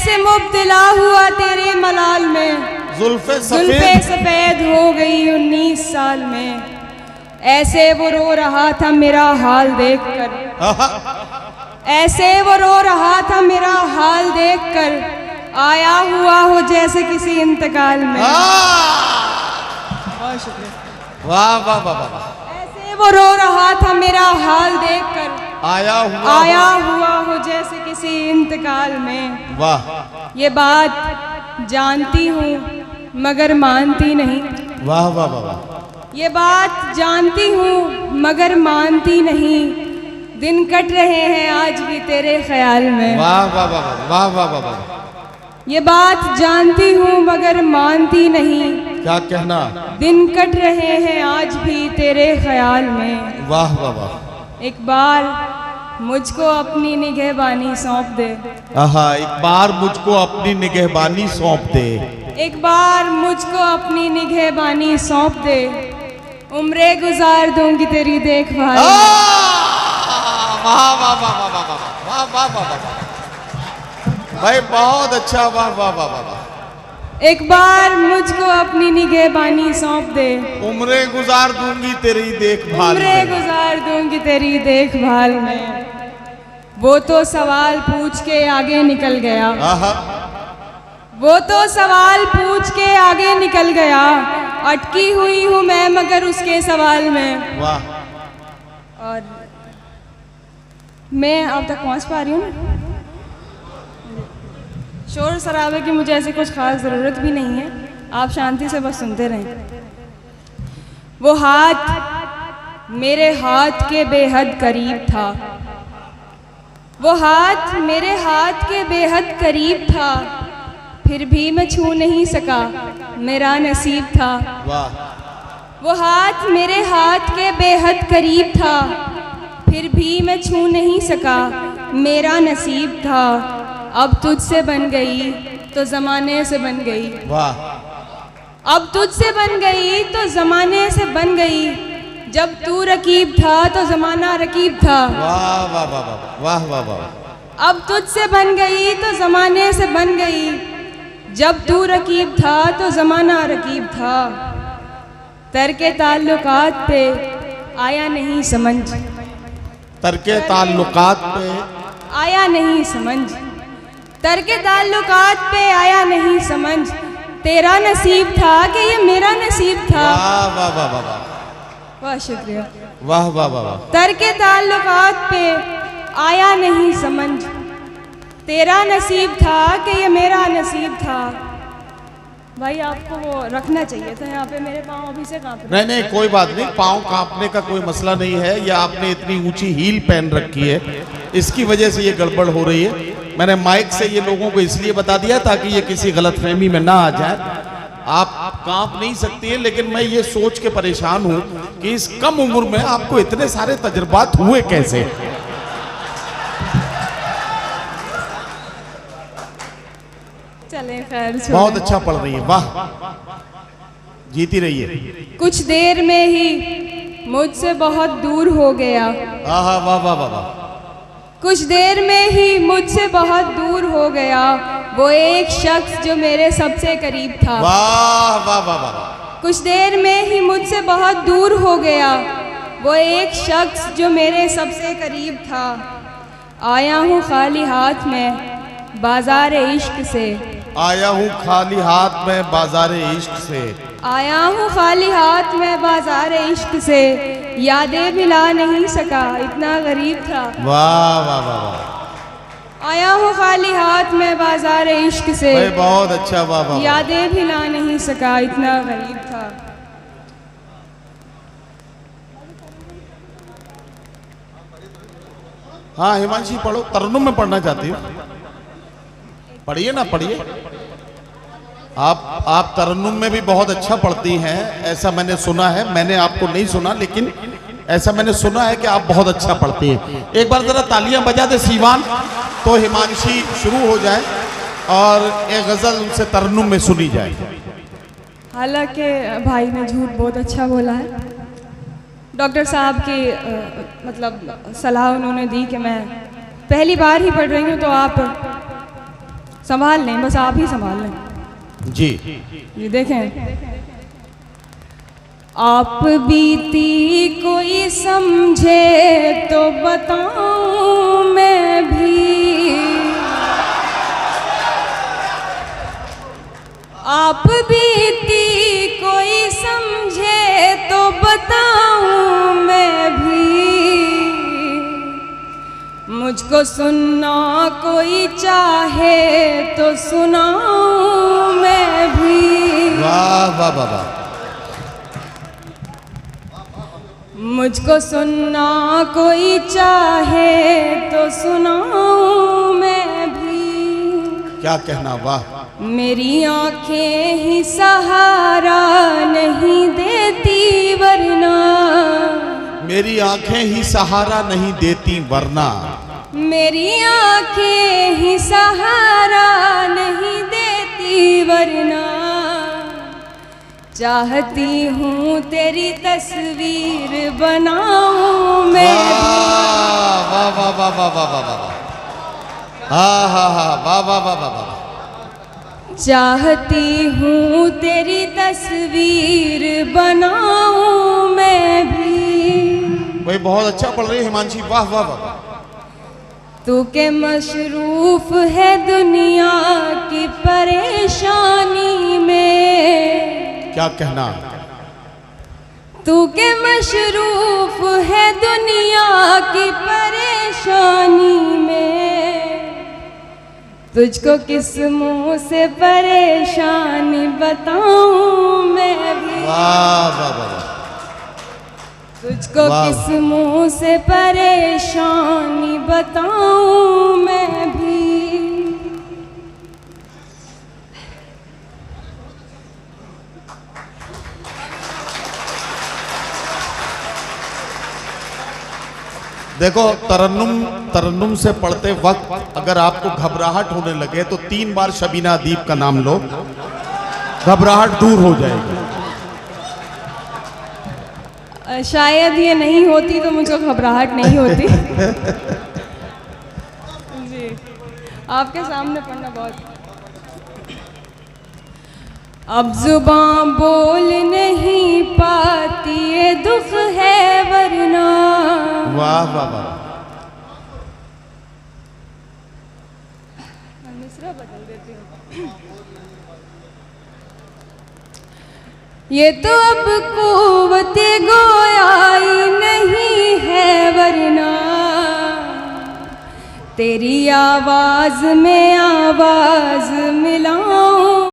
ऐसे मुब्तला हुआ तेरे मलाल में, जुल्फे सफेद हो गई 19 साल में। ऐसे वो रो रहा था मेरा हाल देखकर, ऐसे वो रो रहा था मेरा हाल देखकर, आया हुआ हो जैसे किसी इंतकाल में। बहुत शुक्रिया। वाह वाह वाह वाह। ऐसे वो रो रहा था मेरा हाल देखकर, आया हुआ हो जैसे किसी इंतकाल में। वाह। ये बात जानती हूँ मगर मानती नहीं। वाह वाह वाह वाह। ये बात जानती हूँ मगर मानती नहीं। दिन कट रहे हैं आज भी तेरे ख्याल में। वाह वाह वाह वाह वाह वाह वाह। ये बात जानती हूँ मगर मानती नहीं। क्या कहना। दिन कट रहे हैं आज भी तेरे ख्याल में। वाह वाह वाह। एक बार मुझको अपनी निगहबानी सौंप दे। एक बार मुझको अपनी निगहबानी सौंप दे। एक बार मुझको अपनी निगहबानी सौंप दे। उम्रें गुजार दूंगी तेरी देखभाल। वाह वाह वाह वाह वाह वाह वाह वाह वाह भाई, बहुत अच्छा। वाह वाह वाह वाह। एक बार मुझको अपनी निगहबानी सौंप दे। उम्रें गुजार दूंगी तेरी देखभाल। उम्रें गुजार दूंगी तेरी देखभाल में। वो तो सवाल पूछ के आगे निकल गया। वो तो सवाल पूछ के आगे निकल गया। अटकी हुई हूँ मैं मगर उसके सवाल में। वाह। और मैं अब तक पहुँच पा रही हूँ। शोर शराबे की मुझे ऐसी कुछ खास ज़रूरत भी नहीं है, आप शांति से बस सुनते रहें। वो हाथ मेरे हाथ के बेहद करीब था। वो हाथ मेरे हाथ के बेहद करीब था, फिर भी मैं छू नहीं सका, मेरा नसीब था। वाह। वो हाथ मेरे हाथ के बेहद करीब था, फिर भी मैं छू नहीं सका, मेरा नसीब था। अब तुझसे बन गई तो ज़माने से बन गई। वाह। अब तुझसे बन गई तो ज़माने से बन गई। जब तू रकीब था तो ज़माना रकीब था। वाह वाह वाह वाह वाह वाह। अब तुझसे बन गई तो ज़माने से बन गई। जब तू रकीब था तो ज़माना रकीब था। तर्के ताल्लुकात पे आया नहीं समझ। तर्के ताल्लुकात पे आया नहीं समझ। तर्के ताल्लुकात पे आया नहीं समझ। तेरा नसीब था कि ये मेरा नसीब था। वाह वाह वाह वाह वाह। बहुत शुक्रिया। वाह वाह वाह वाह। तर्के ताल्लुकात पे आया नहीं समझ। तेरा नसीब था कि ये मेरा नसीब था। भाई आपको वो रखना चाहिए था यहाँ पे, मेरे पाँव अभी से कांप रहे हैं। नहीं नहीं कोई बात नहीं, पाँव कांपने का कोई मसला नहीं है। या आपने इतनी ऊंची हील पहन रखी है, इसकी वजह से ये गड़बड़ हो रही है। मैंने माइक से ये लोगों को इसलिए बता दिया ताकि ये किसी गलतफहमी में ना आ जाए। आप कांप नहीं सकती है, लेकिन मैं ये सोच के परेशान हूँ कि इस कम उम्र में आपको इतने सारे तजुर्बात हुए कैसे। चले खैर, बहुत अच्छा पढ़ रही है। वाह, जीती रही है। कुछ देर में ही मुझसे बहुत दूर हो गया। वाह वाह वाह वाह। कुछ देर में ही मुझसे बहुत दूर हो गया वो एक शख्स जो मेरे सबसे करीब था। वाह वाह वाह वाह। कुछ देर में ही मुझसे बहुत दूर हो गया वो एक शख्स जो मेरे सबसे करीब था। आया हूँ खाली हाथ में बाजार इश्क से। आया हूँ खाली हाथ में बाजार इश्क से। आया हूँ खाली हाथ में बाजार इश्क से। यादें भी ला नहीं सका, इतना गरीब था। वाह वाह वाह वाह। आया हूँ खाली हाथ में बाजार इश्क से। बहुत अच्छा। वाह वाह। यादें भी ला नहीं सका, इतना गरीब था। हाँ हिमांशी पढ़ो, तरन्नुम में पढ़ना चाहती हूँ, पढ़िए ना, पढ़िए। आप तरन्नुम में भी बहुत अच्छा पढ़ती हैं, ऐसा मैंने सुना है। मैंने आपको नहीं सुना, लेकिन ऐसा मैंने सुना है कि आप बहुत अच्छा पढ़ती हैं। एक बार जरा तालियां बजा दे सीवान, तो हिमांशी शुरू हो जाए और एक गजल उनसे तरन्नुम में सुनी जाए। हालांकि भाई ने झूठ बहुत अच्छा बोला है। डॉक्टर साहब की मतलब सलाह उन्होंने दी कि मैं पहली बार ही पढ़ रही हूँ, तो आप संभाल लें, बस आप ही संभाल लें। जी ये देखें, आप बीती कोई समझे तो बताऊं मैं भी, आप बीती कोई समझे तो बताऊं मैं भी, मुझको सुनना कोई चाहे तो सुनाऊं मैं भी। वाह वाह वाह वाह। मुझको सुनना कोई चाहे तो सुनाऊं मैं भी। क्या कहना, वाह। मेरी आंखें ही सहारा नहीं देती वरना, मेरी आंखें ही सहारा नहीं देती वरना, मेरी आंखें ही सहारा नहीं देती वरना, चाहती हूँ तेरी तस्वीर बनाऊं मैं। वाह वाह वाह वाह वाह वाह वाह, हाँ हाँ हाँ, वाह वाह वाह वाह वाह। चाहती हूँ तेरी तस्वीर बनाऊं मैं भी। भाई बहुत अच्छा पढ़ रही है हिमांशी, वाह वाह वाह। तू के मशरूफ है दुनिया की परेशानी में, क्या कहना, तू के मशरूफ है दुनिया की परेशानी में, तुझको किस मुंह से परेशानी बताऊं मैं भी। वाह वाह वाह। तुझको किस मुंह से परेशानी बताऊं मैं भी। देखो, तरन्नुम से पढ़ते वक्त अगर आपको घबराहट होने लगे तो 3 बार शबीना अदीब का नाम लो, घबराहट दूर हो जाएगी। शायद ये नहीं होती तो मुझको घबराहट नहीं होती। जी, आपके सामने पढ़ना बहुत। अब जुबां बोल नहीं पाती ये दुख है वरना। वाह वाह वाह। मिसरा बदल देती हूँ। ये तो अब कुव्वते गोयाई नहीं है वरना, तेरी आवाज में आवाज मिला